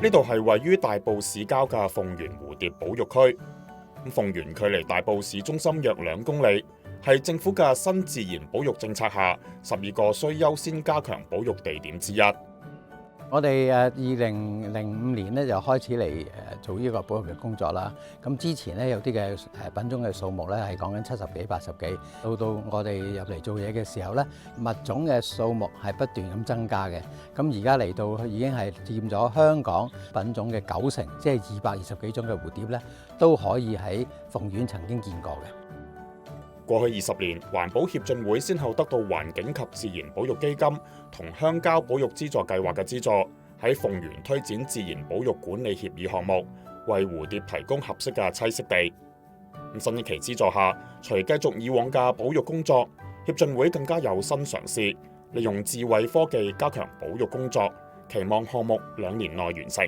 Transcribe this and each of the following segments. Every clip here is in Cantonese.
呢度係位於大埔市郊嘅鳳園蝴蝶保育區。鳳園距離大埔市中心約2公里，係政府嘅新自然保育政策下12個需優先加強保育地點之一。我哋2005年咧就開始嚟做呢個保育嘅工作啦。咁之前咧有啲嘅品種嘅數目咧係講緊70幾、80幾，到我哋入嚟做嘢嘅時候咧，物種嘅數目係不斷咁增加嘅。咁而家嚟到已經係佔咗香港品種嘅90%，即係220幾種嘅蝴蝶咧都可以喺鳳園曾經見過嘅。過去20年，環保協進會先後得到環境及自然保育基金同鄉郊保育資助計劃嘅資助，喺鳳園推展自然保育管理協議項目，為蝴蝶提供合適嘅棲息地。新一期資助下，除繼續以往嘅保育工作，協進會更加有新嘗試，利用智慧科技加強保育工作，期望項目2年內完成。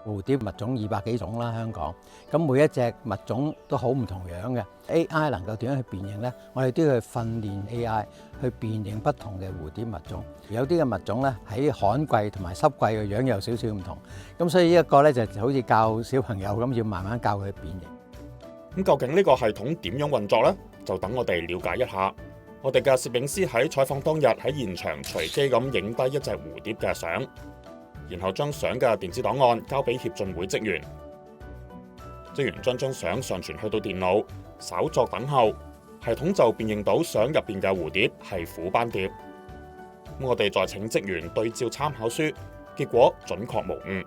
蝴蝶物種200幾種啦，香港咁每一隻物種都好唔同樣嘅。AI 能夠點樣去辨認呢？我哋都要去訓練 AI 去辨認不同嘅蝴蝶物種。有啲嘅物種咧喺旱季同埋濕季嘅樣有少少唔同，咁所以呢一個咧就好似教小朋友咁，要慢慢教佢辨認。咁究竟呢個系統點樣運作呢？就等我哋了解一下。我哋嘅攝影師喺採訪當日喺現場隨機咁影低一隻蝴蝶嘅相，然後將相嘅電子檔案交俾協進會職員。職員將相上傳去到電腦，稍作等候，系統就辨認到相入邊嘅蝴蝶係虎斑蝶。我哋再請職員對照參考書，結果準確無誤。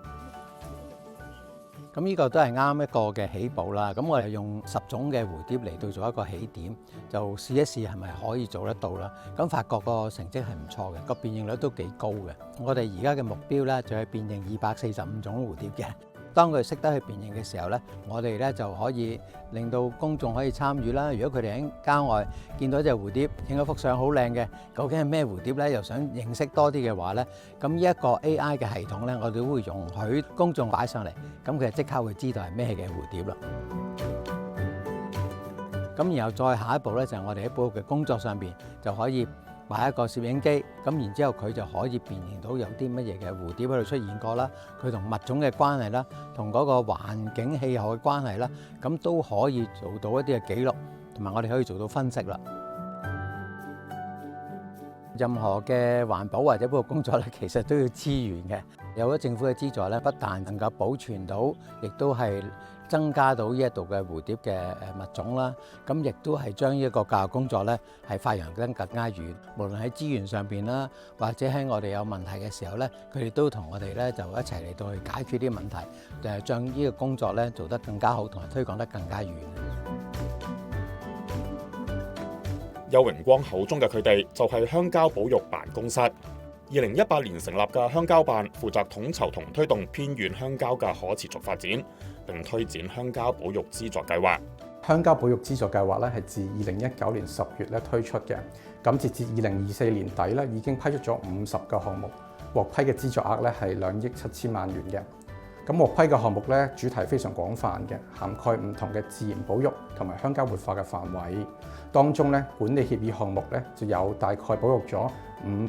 咁呢個都係啱一個嘅起步啦。咁我哋用10種嘅蝴蝶嚟到做一個起點，就試一試係咪可以做得到啦。咁發覺個成績係唔錯嘅，個辨認率都幾高嘅。我哋而家嘅目標咧就係辨認245種蝴蝶嘅。當佢識得去辨認嘅時候咧，我哋咧就可以令到公眾可以參與啦。如果佢哋喺郊外見到隻蝴蝶，影咗幅相好靚嘅，究竟係咩蝴蝶咧？又想認識多啲嘅話咧，咁呢一個 AI 嘅系統咧，我哋都會容許公眾擺上嚟，咁佢就即刻會知道係咩嘅蝴蝶啦。咁然後再下一步咧，就係我哋喺保育嘅工作上邊就可以買一個攝影機，咁然之後佢就可以辨認到有啲乜嘢嘅蝴蝶喺度出現過啦，佢同物種嘅關係啦，同嗰個環境氣候嘅關係啦，咁都可以做到一啲嘅記錄，同埋我哋可以做到分析啦。任何嘅環保或者保育工作咧，其實都要資源嘅。有咗政府嘅資助咧，不但能夠保存到，亦都係增加到呢一度嘅蝴蝶嘅物種啦。咁亦都係將呢一個教育工作咧係發揚得更加遠。無論喺資源上邊啦，或者喺我哋有問題嘅時候咧，佢哋都同我哋咧就一齊嚟到去解決啲問題，將呢個工作咧做得更加好，同埋推廣得更加遠。邱榮光口中嘅佢哋就係鄉郊保育辦公室。2018年成立嘅鄉郊辦負責統籌同推動偏遠鄉郊嘅可持續發展，並推展鄉郊保育資助計劃。鄉郊保育資助計劃咧係自2019年10月咧推出嘅，咁截至2024年底咧已經批出咗50個項目，獲批嘅資助額咧係2億7千萬元嘅。咁獲批嘅項目咧主題非常廣泛嘅，涵蓋唔同嘅自然保育同埋鄉郊活化嘅範圍。當中咧管理協議項目咧就有大概保育咗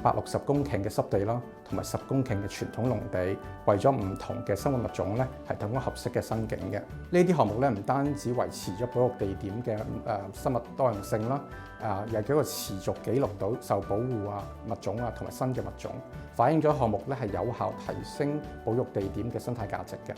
560公頃嘅濕地啦，同埋10公頃嘅傳統農地，為咗唔同嘅生物物種咧係提供合適嘅生境嘅。呢啲項目咧唔單止維持咗保育地點嘅生物多樣性啦，又幾個持續記錄到受保護物種同埋新嘅物種，反映咗項目咧係有效提升保育地點嘅生態價值嘅。